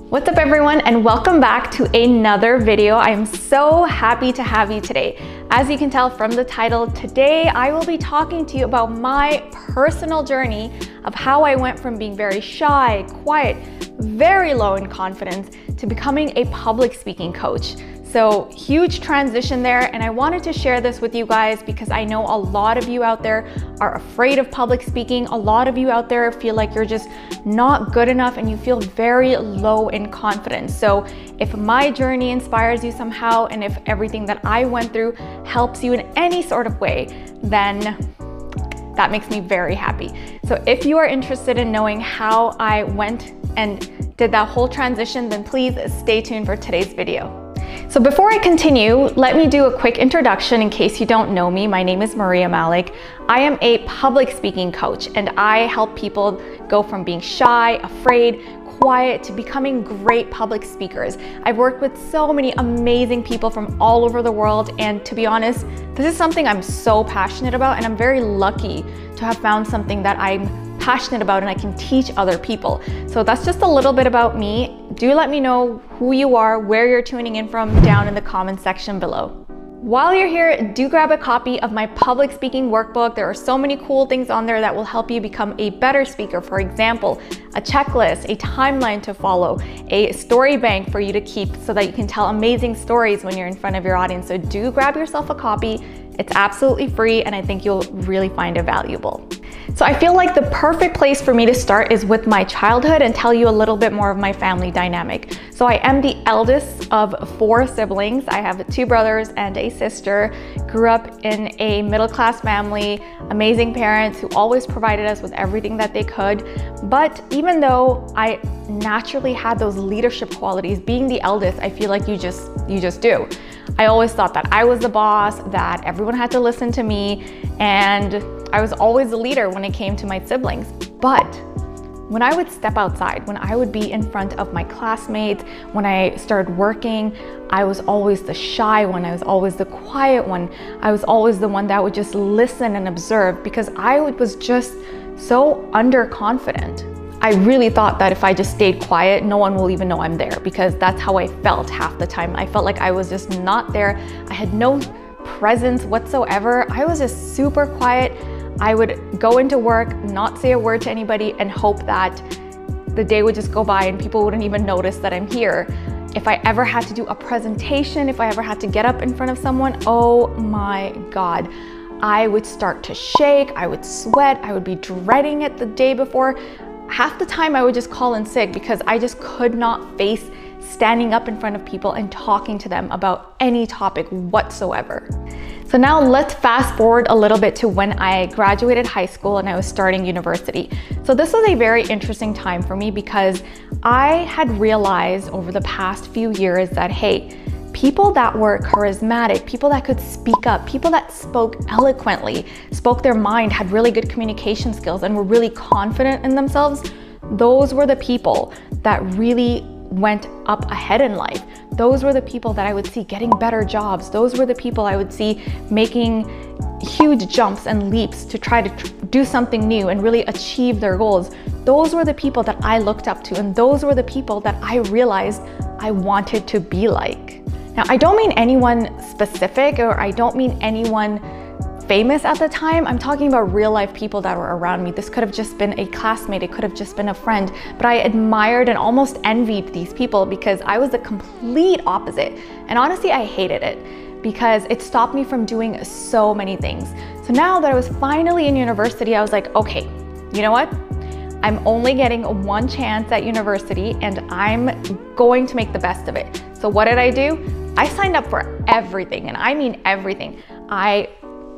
What's up everyone, and welcome back to another video. I am so happy to have you today. As you can tell from the title, today I will be talking to you about my personal journey of how I went from being very shy, quiet, very low in confidence to becoming a public speaking coach. So huge transition there, and I wanted to share this with you guys because I know a lot of you out there are afraid of public speaking. A lot of you out there feel like you're just not good enough and you feel very low in confidence. So if my journey inspires you somehow, and if everything that I went through helps you in any sort of way, then that makes me very happy. So if you are interested in knowing how I went and did that whole transition, then please stay tuned for today's video. So before I continue, let me do a quick introduction in case you don't know me. My name is Maria Malik. I am a public speaking coach, and I help people go from being shy, afraid, quiet to becoming great public speakers. I've worked with so many amazing people from all over the world, and to be honest, this is something I'm so passionate about, and I'm very lucky to have found something that I'm passionate about and I can teach other people. So that's just a little bit about me. Do let me know who you are, where you're tuning in from down in the comment section below. While you're here, do grab a copy of my public speaking workbook. There are so many cool things on there that will help you become a better speaker. For example, a checklist, a timeline to follow, a story bank for you to keep so that you can tell amazing stories when you're in front of your audience. So do grab yourself a copy. It's absolutely free, and I think you'll really find it valuable. So I feel like the perfect place for me to start is with my childhood and tell you a little bit more of my family dynamic. So I am the eldest of 4 siblings. I have 2 brothers and a sister. Grew up in a middle-class family, amazing parents who always provided us with everything that they could. But even though I naturally had those leadership qualities, being the eldest, I feel like you just do. I always thought that I was the boss, that everyone had to listen to me, and I was always the leader when it came to my siblings. But when I would step outside, when I would be in front of my classmates, when I started working, I was always the shy one. I was always the quiet one. I was always the one that would just listen and observe because I was just so underconfident. I really thought that if I just stayed quiet, no one will even know I'm there, because that's how I felt half the time. I felt like I was just not there. I had no presence whatsoever. I was just super quiet. I would go into work, not say a word to anybody, and hope that the day would just go by and people wouldn't even notice that I'm here. If I ever had to do a presentation, if I ever had to get up in front of someone, oh my God, I would start to shake, I would sweat, I would be dreading it the day before. Half the time I would just call in sick because I just could not face standing up in front of people and talking to them about any topic whatsoever. So now let's fast forward a little bit to when I graduated high school and I was starting university. So this was a very interesting time for me because I had realized over the past few years that, hey, people that were charismatic, people that could speak up, people that spoke eloquently, spoke their mind, had really good communication skills, and were really confident in themselves, those were the people that really went up ahead in life. Those were the people that I would see getting better jobs. Those were the people I would see making huge jumps and leaps to try to do something new and really achieve their goals. Those were the people that I looked up to, and those were the people that I realized I wanted to be like. Now, I don't mean anyone specific, or I don't mean anyone famous at the time. I'm talking about real life people that were around me. This could have just been a classmate, it could have just been a friend, but I admired and almost envied these people because I was the complete opposite. And honestly, I hated it because it stopped me from doing so many things. So now that I was finally in university, I was like, okay, you know what? I'm only getting one chance at university and I'm going to make the best of it. So what did I do? I signed up for everything, and I mean everything. I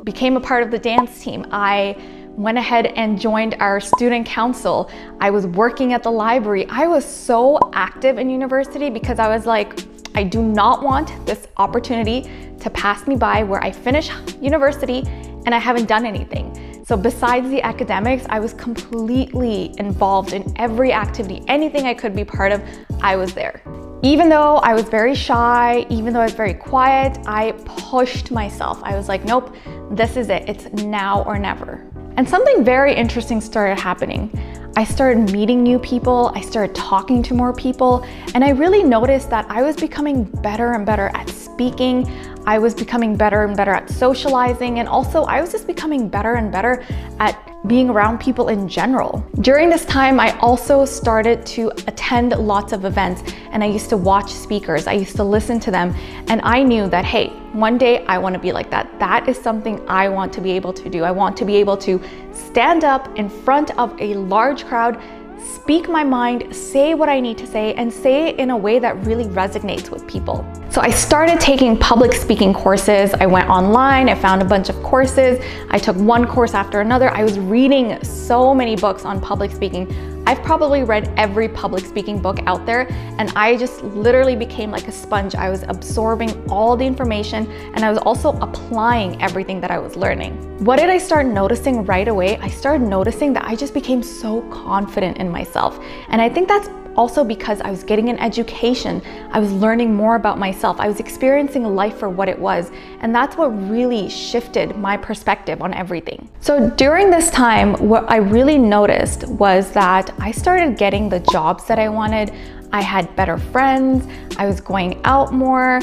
became a part of the dance team. I went ahead and joined our student council. I was working at the library. I was so active in university because I was like, I do not want this opportunity to pass me by where I finish university and I haven't done anything. So besides the academics, I was completely involved in every activity. Anything I could be part of, I was there. Even though I was very shy, even though I was very quiet, I pushed myself. I was like, nope, this is it. It's now or never. And something very interesting started happening. I started meeting new people, I started talking to more people, and I really noticed that I was becoming better and better at speaking. I was becoming better and better at socializing, and also I was just becoming better and better at being around people in general. During this time, I also started to attend lots of events, and I used to watch speakers. I used to listen to them, and I knew that, hey, one day I want to be like that. That is something I want to be able to do. I want to be able to stand up in front of a large crowd, speak my mind, say what I need to say, and say it in a way that really resonates with people. So I started taking public speaking courses. I went online, I found a bunch of courses. I took one course after another. I was reading so many books on public speaking. I've probably read every public speaking book out there, and I just literally became like a sponge. I was absorbing all the information, and I was also applying everything that I was learning. What did I start noticing right away? I started noticing that I just became so confident in myself. And I think that's also because I was getting an education. I was learning more about myself. I was experiencing life for what it was. And that's what really shifted my perspective on everything. So during this time, what I really noticed was that I started getting the jobs that I wanted. I had better friends. I was going out more.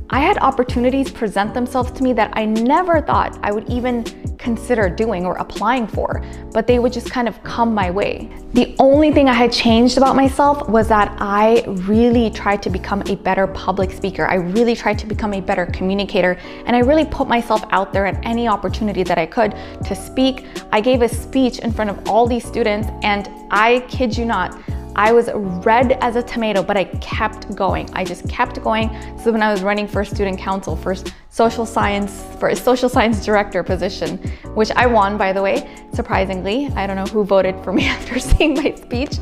I had opportunities present themselves to me that I never thought I would even consider doing or applying for, but they would just kind of come my way. The only thing I had changed about myself was that I really tried to become a better public speaker. I really tried to become a better communicator, and I really put myself out there at any opportunity that I could to speak. I gave a speech in front of all these students, and I kid you not, I was red as a tomato, but I kept going. I just kept going. So when I was running for student council for a social science director position, which I won, by the way, surprisingly. I don't know who voted for me after seeing my speech,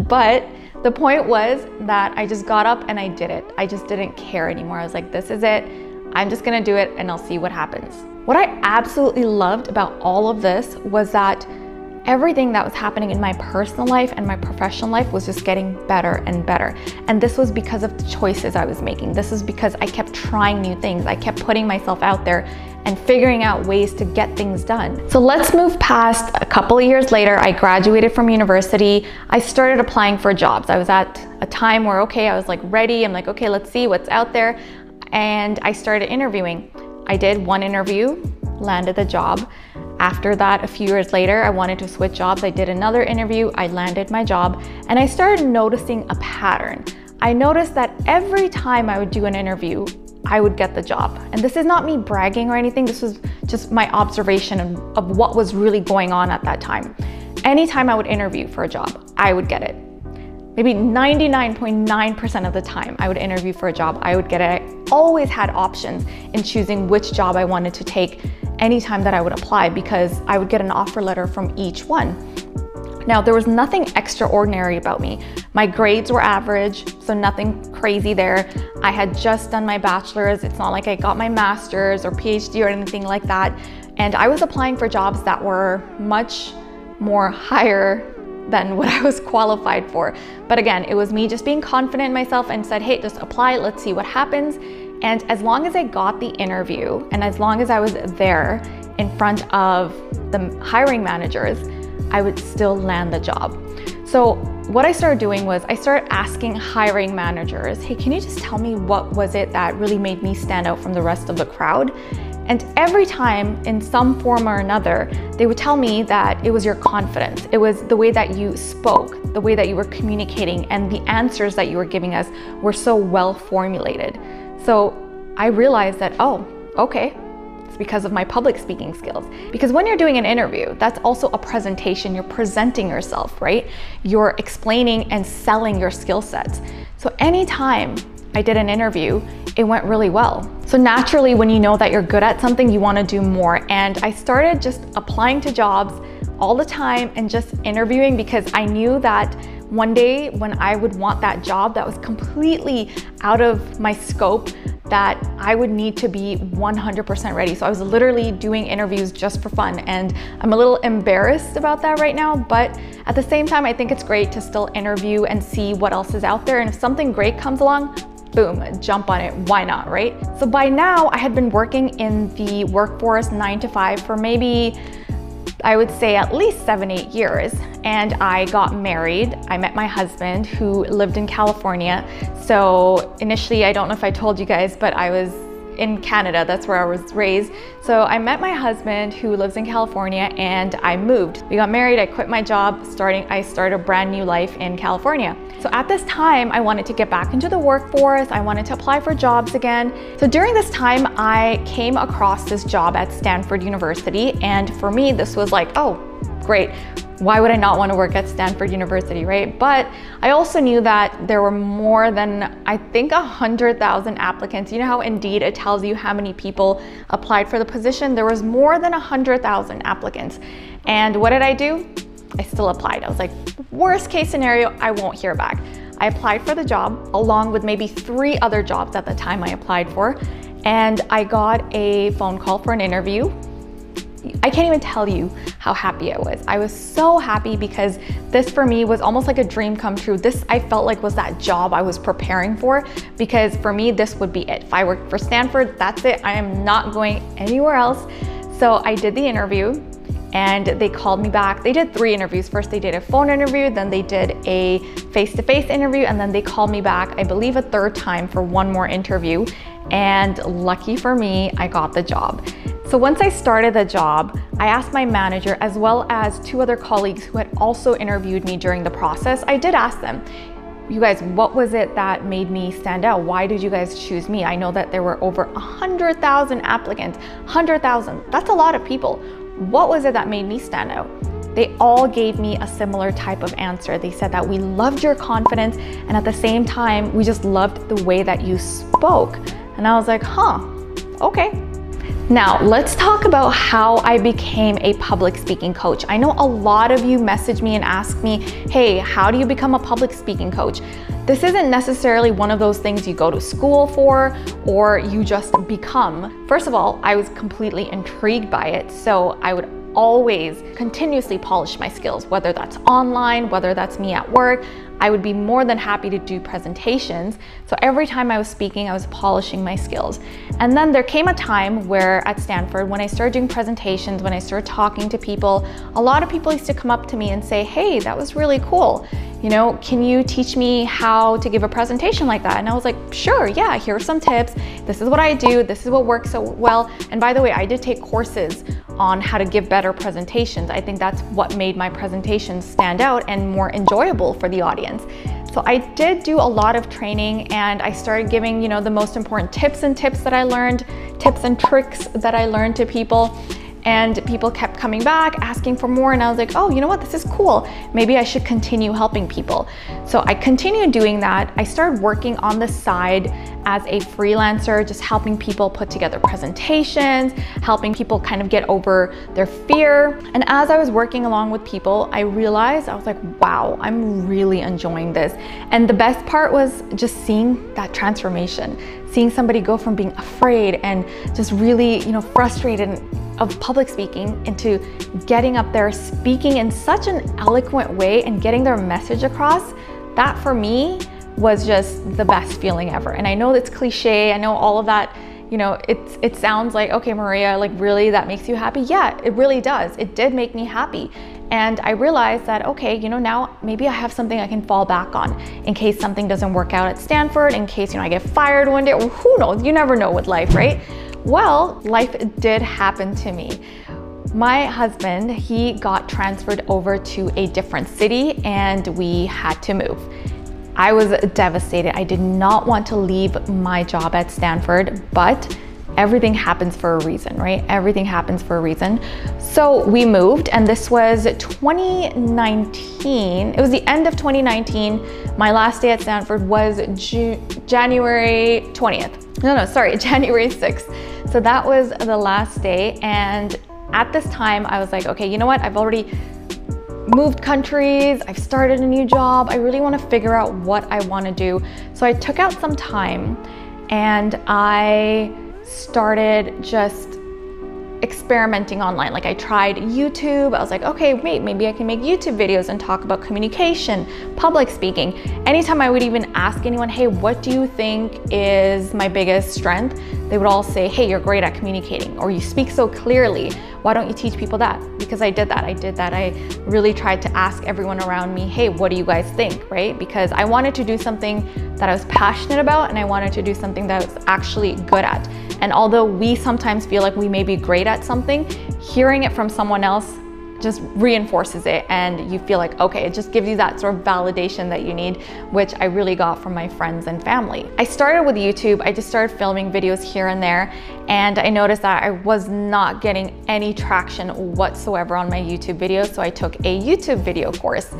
but the point was that I just got up and I did it. I just didn't care anymore. I was like, this is it. I'm just gonna do it and I'll see what happens. What I absolutely loved about all of this was that everything that was happening in my personal life and my professional life was just getting better and better. And this was because of the choices I was making. This is because I kept trying new things. I kept putting myself out there and figuring out ways to get things done. So let's move past a couple of years later. I graduated from university. I started applying for jobs. I was at a time where, okay, I was like ready. I'm like, okay, let's see what's out there. And I started interviewing. I did one interview, landed the job. After that, a few years later, I wanted to switch jobs. I did another interview, I landed my job, and I started noticing a pattern. I noticed that every time I would do an interview, I would get the job. And this is not me bragging or anything, this was just my observation of what was really going on at that time. Anytime I would interview for a job, I would get it. Maybe 99.9% of the time I would interview for a job, I would get it. I always had options in choosing which job I wanted to take anytime that I would apply, because I would get an offer letter from each one. Now, there was nothing extraordinary about me. My grades were average, so nothing crazy there. I had just done my bachelor's. It's not like I got my master's or PhD or anything like that. And I was applying for jobs that were much more higher than what I was qualified for. But again, it was me just being confident in myself and said, hey, just apply, let's see what happens. And as long as I got the interview and as long as I was there in front of the hiring managers, I would still land the job. So what I started doing was I started asking hiring managers, hey, can you just tell me what was it that really made me stand out from the rest of the crowd? And every time, in some form or another, they would tell me that it was your confidence. It was the way that you spoke, the way that you were communicating, and the answers that you were giving us were so well formulated. So I realized that, oh, okay, it's because of my public speaking skills. Because when you're doing an interview, that's also a presentation. You're presenting yourself, right? You're explaining and selling your skill sets. So anytime I did an interview, it went really well. So naturally, when you know that you're good at something, you want to do more. And I started just applying to jobs all the time and just interviewing, because I knew that one day when I would want that job that was completely out of my scope, that I would need to be 100% ready. So I was literally doing interviews just for fun, and I'm a little embarrassed about that right now, but at the same time, I think it's great to still interview and see what else is out there. And if something great comes along, boom, jump on it, why not, right? So by now, I had been working in the workforce 9 to 5 for maybe, I would say at least 7-8 years. and I got married. I met my husband who lived in California. So initially, I don't know if I told you guys, but I was in Canada, that's where I was raised. So I met my husband who lives in California, and I moved. We got married, I quit my job, I started a brand new life in California. So at this time, I wanted to get back into the workforce. I wanted to apply for jobs again. So during this time, I came across this job at Stanford University. And for me, this was like, oh, great. Why would I not want to work at Stanford University, right? But I also knew that there were more than, I think, 100,000 applicants. You know how Indeed, it tells you how many people applied for the position? There was more than 100,000 applicants. And what did I do? I still applied. I was like, worst case scenario, I won't hear back. I applied for the job along with maybe 3 other jobs at the time I applied for. And I got a phone call for an interview. I can't even tell you how happy I was. I was so happy because this for me was almost like a dream come true. This I felt like was that job I was preparing for, because for me, this would be it. If I worked for Stanford, that's it. I am not going anywhere else. So I did the interview and they called me back. They did 3 interviews. First, they did a phone interview, then they did a face-to-face interview, and then they called me back, I believe a 3rd time for one more interview. And lucky for me, I got the job. So once I started the job, I asked my manager as well as 2 other colleagues who had also interviewed me during the process. I did ask them, you guys, what was it that made me stand out? Why did you guys choose me? I know that there were over 100,000 applicants, 100,000, that's a lot of people. What was it that made me stand out? They all gave me a similar type of answer. They said that we loved your confidence, and at the same time, we just loved the way that you spoke. And I was like, huh, okay. Now, let's talk about how I became a public speaking coach. I know a lot of you message me and ask me, hey, how do you become a public speaking coach? This isn't necessarily one of those things you go to school for or you just become. First of all, I was completely intrigued by it, so I would always continuously polish my skills, whether that's online, whether that's me at work. I would be more than happy to do presentations. So every time I was speaking, I was polishing my skills. And then there came a time where at Stanford, when I started doing presentations, when I started talking to people, a lot of people used to come up to me and say, hey, that was really cool. You know, can you teach me how to give a presentation like that? And I was like, sure, yeah, here are some tips. This is what I do. This is what works so well. And by the way, I did take courses on how to give better presentations. I think that's what made my presentations stand out and more enjoyable for the audience. So I did do a lot of training, and I started giving, you know, the most important tips and tricks that I learned to people. And people kept coming back, asking for more, and I was like, oh, you know what, this is cool. Maybe I should continue helping people. So I continued doing that. I started working on the side as a freelancer, just helping people put together presentations, helping people kind of get over their fear. And as I was working along with people, I realized, I was like, wow, I'm really enjoying this. And the best part was just seeing that transformation, seeing somebody go from being afraid and just really, you know, frustrated of public speaking into getting up there, speaking in such an eloquent way and getting their message across. That for me was just the best feeling ever. And I know it's cliche, I know all of that, you know, it sounds like, okay, Maria, like really that makes you happy? Yeah, it really does. It did make me happy. And I realized that, okay, you know, now maybe I have something I can fall back on in case something doesn't work out at Stanford, in case, you know, I get fired one day, or who knows, you never know with life, right? Well, life did happen to me. My husband, he got transferred over to a different city and we had to move. I was devastated. I did not want to leave my job at Stanford, but everything happens for a reason, right? Everything happens for a reason. So we moved, and this was 2019. It was the end of 2019. My last day at Stanford was January 20th. January 6th. So that was the last day. And at this time, I was like, okay, you know what? I've already moved countries. I've started a new job. I really want to figure out what I want to do. So I took out some time and I started just experimenting online. Like I tried YouTube. I was like, okay, wait, maybe I can make YouTube videos and talk about communication, public speaking. Anytime I would even ask anyone, hey, what do you think is my biggest strength? They would all say, hey, you're great at communicating, or you speak so clearly, why don't you teach people that? Because I did that. I really tried to ask everyone around me, hey, what do you guys think, right? Because I wanted to do something that I was passionate about, and I wanted to do something that I was actually good at. And although we sometimes feel like we may be great at something, hearing it from someone else just reinforces it, and you feel like, okay, it just gives you that sort of validation that you need, which I really got from my friends and family. I started with YouTube. I just started filming videos here and there, and I noticed that I was not getting any traction whatsoever on my YouTube videos, so I took a YouTube video course.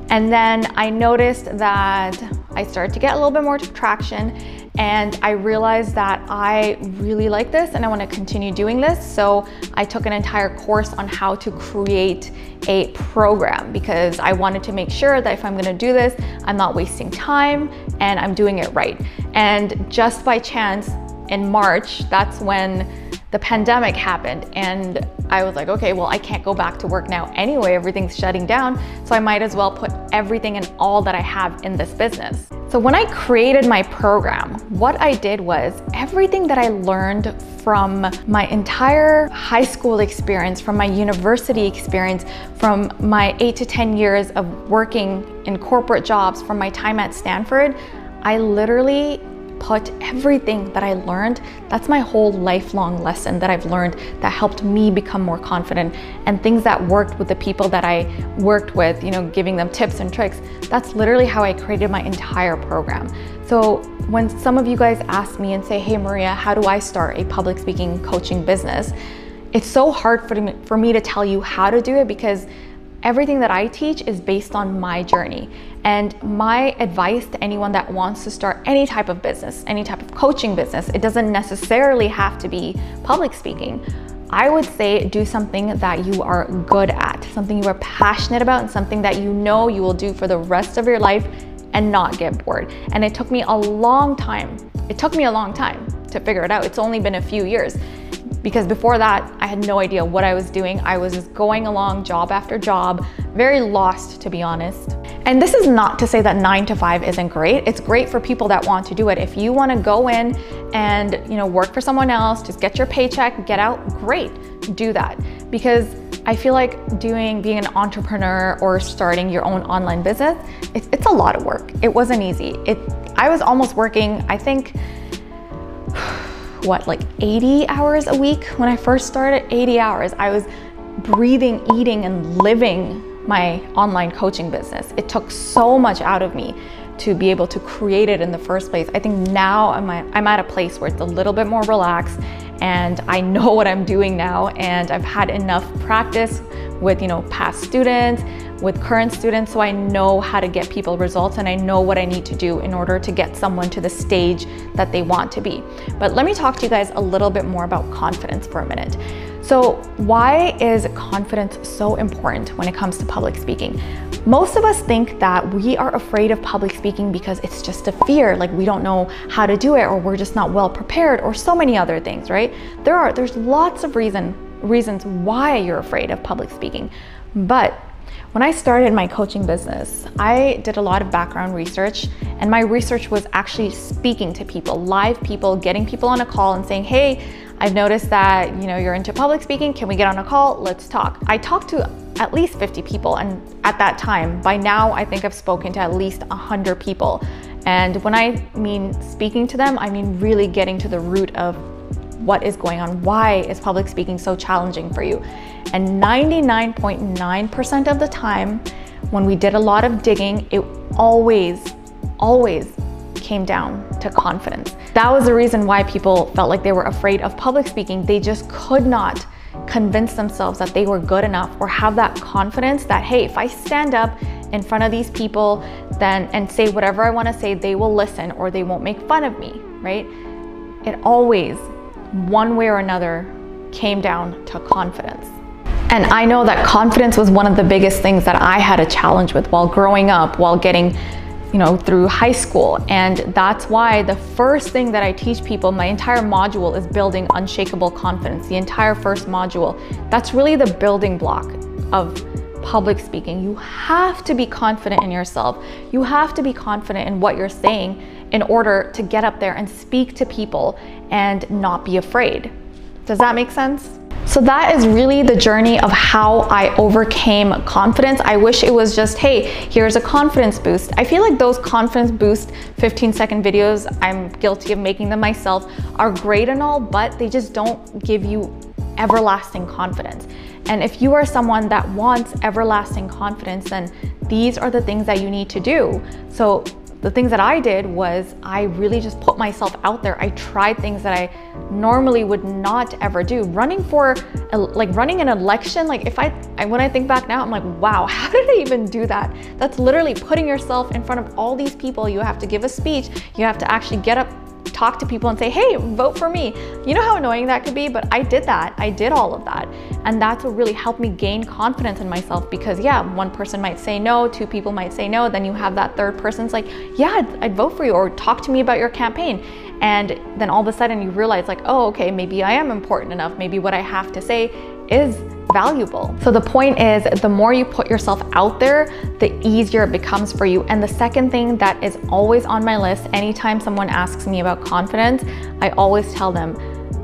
And then I noticed that I started to get a little bit more traction, and I realized that I really like this and I want to continue doing this. So I took an entire course on how to create a program, because I wanted to make sure that if I'm going to do this, I'm not wasting time and I'm doing it right. And just by chance in March, that's when the pandemic happened, and I was like, okay, well, I can't go back to work now anyway, everything's shutting down, so I might as well put everything and all that I have in this business. So when I created my program, what I did was everything that I learned from my entire high school experience, from my university experience, from my 8 to 10 years of working in corporate jobs, from my time at Stanford, I literally put everything that I learned, that's my whole lifelong lesson that I've learned that helped me become more confident, and things that worked with the people that I worked with, you know, giving them tips and tricks. That's literally how I created my entire program. So when some of you guys ask me and say, hey Maria, how do I start a public speaking coaching business? It's so hard for me to tell you how to do it, because everything that I teach is based on my journey. And my advice to anyone that wants to start any type of business, any type of coaching business, it doesn't necessarily have to be public speaking. I would say do something that you are good at, something you are passionate about, and something that you know you will do for the rest of your life and not get bored. And it took me a long time. It took me a long time to figure it out. It's only been a few years, because before that, I had no idea what I was doing. I was just going along job after job, very lost, to be honest. And this is not to say that 9 to 5 isn't great. It's great for people that want to do it. If you want to go in and, you know, work for someone else, just get your paycheck, get out, great, do that. Because I feel like being an entrepreneur or starting your own online business, it's a lot of work. It wasn't easy. I was almost working, I think, like 80 hours a week when I first started. 80 hours. I was breathing, eating, and living my online coaching business. It took so much out of me to be able to create it in the first place. I think now I'm at a place where it's a little bit more relaxed, and I know what I'm doing now, and I've had enough practice with, you know, past students, with current students, so I know how to get people results, and I know what I need to do in order to get someone to the stage that they want to be. But let me talk to you guys a little bit more about confidence for a minute. So why is confidence so important when it comes to public speaking? Most of us think that we are afraid of public speaking because it's just a fear, like we don't know how to do it, or we're just not well prepared, or so many other things, right? There's lots of reasons why you're afraid of public speaking. But when I started my coaching business, I did a lot of background research, and my research was actually speaking to people, live people, getting people on a call and saying, hey, I've noticed that, you know, you're into public speaking. Can we get on a call? Let's talk. I talked to at least 50 people, and at that time, by now, I think I've spoken to at least 100 people. And when I mean speaking to them, I mean really getting to the root of what is going on. Why is public speaking so challenging for you? And 99.9% of the time, when we did a lot of digging, it always came down to confidence. That was the reason why people felt like they were afraid of public speaking. They just could not convince themselves that they were good enough, or have that confidence that, hey, if I stand up in front of these people and say whatever I want to say, they will listen, or they won't make fun of me, right? It always, one way or another, came down to confidence. And I know that confidence was one of the biggest things that I had a challenge with while growing up, while getting, you know, through high school. And that's why the first thing that I teach people, my entire module, is building unshakable confidence. The entire first module, that's really the building block of public speaking. You have to be confident in yourself. You have to be confident in what you're saying in order to get up there and speak to people and not be afraid. Does that make sense? So that is really the journey of how I overcame confidence. I wish it was just, hey, here's a confidence boost. I feel like those confidence boost 15-second videos, I'm guilty of making them myself, are great and all, but they just don't give you everlasting confidence. And if you are someone that wants everlasting confidence, then these are the things that you need to do. So the things that I did was I really just put myself out there. I tried things that I normally would not ever do. Running an election, like when I think back now, I'm like, wow, how did I even do that? That's literally putting yourself in front of all these people. You have to give a speech. You have to actually get up, talk to people and say, hey, vote for me. You know how annoying that could be? But I did that. I did all of that. And that's what really helped me gain confidence in myself, because yeah, one person might say no, two people might say no, then you have that third person's like, yeah, I'd vote for you, or talk to me about your campaign. And then all of a sudden you realize like, oh, okay, maybe I am important enough. Maybe what I have to say is valuable. So the point is, the more you put yourself out there, the easier it becomes for you. And the second thing that is always on my list, anytime someone asks me about confidence, I always tell them,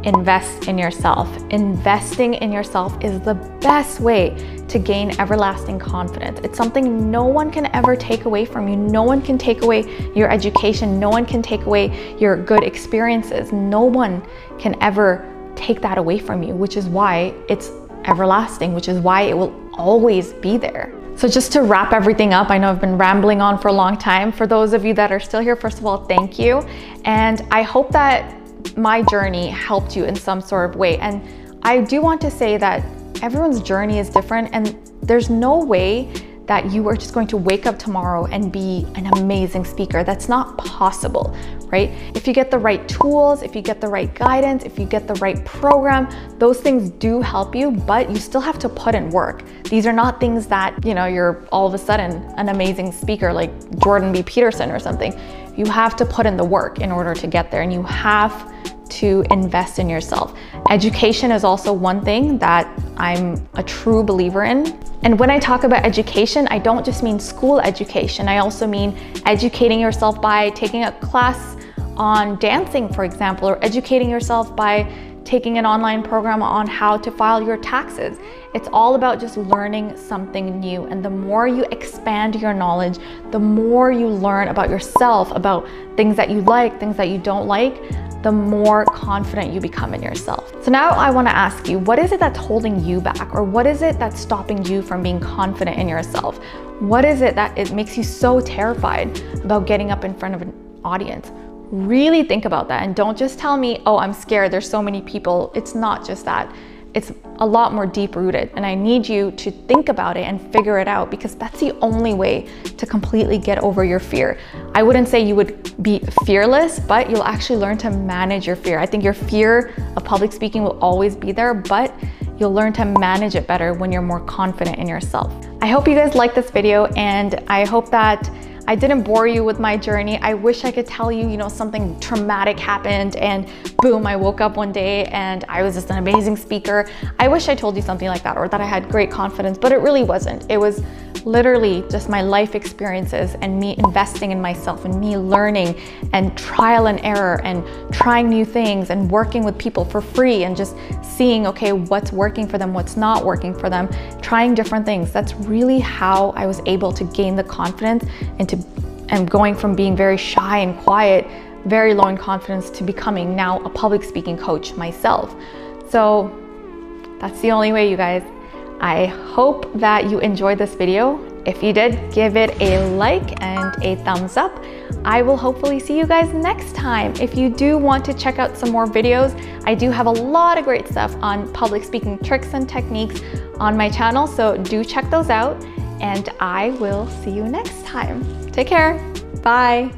invest in yourself. Investing in yourself is the best way to gain everlasting confidence. It's something no one can ever take away from you. No one can take away your education. No one can take away your good experiences. No one can ever take that away from you, which is why it's everlasting, which is why it will always be there. So just to wrap everything up, I know I've been rambling on for a long time. For those of you that are still here, first of all, thank you. And I hope that my journey helped you in some sort of way. And I do want to say that everyone's journey is different, and there's no way that you are just going to wake up tomorrow and be an amazing speaker. That's not possible, right? If you get the right tools, if you get the right guidance, if you get the right program, those things do help you, but you still have to put in work. These are not things that, you know, you're all of a sudden an amazing speaker like Jordan B. Peterson or something. You have to put in the work in order to get there, and you have to invest in yourself. Education is also one thing that I'm a true believer in. And when I talk about education, I don't just mean school education. I also mean educating yourself by taking a class on dancing, for example, or educating yourself by taking an online program on how to file your taxes. It's all about just learning something new. And the more you expand your knowledge, the more you learn about yourself, about things that you like, things that you don't like, the more confident you become in yourself. So now I want to ask you, what is it that's holding you back? Or what is it that's stopping you from being confident in yourself? What is it that it makes you so terrified about getting up in front of an audience? Really think about that, and don't just tell me, oh, I'm scared, there's so many people. It's not just that. It's a lot more deep rooted, and I need you to think about it and figure it out, because that's the only way to completely get over your fear. I wouldn't say you would be fearless, but you'll actually learn to manage your fear. I think your fear of public speaking will always be there, but you'll learn to manage it better when you're more confident in yourself. I hope you guys liked this video, and I hope that I didn't bore you with my journey. I wish I could tell you, something traumatic happened and boom, I woke up one day and I was just an amazing speaker. I wish I told you something like that, or that I had great confidence, but it really wasn't. It was literally just my life experiences and me investing in myself and me learning and trial and error and trying new things and working with people for free and just seeing, okay, what's working for them, what's not working for them, trying different things. That's really how I was able to gain the confidence and going from being very shy and quiet, very low in confidence, to becoming now a public speaking coach myself. So that's the only way, you guys. I hope that you enjoyed this video. If you did, give it a like and a thumbs up. I will hopefully see you guys next time. If you do want to check out some more videos, I do have a lot of great stuff on public speaking tricks and techniques on my channel, so do check those out, and I will see you next time. Take care. Bye.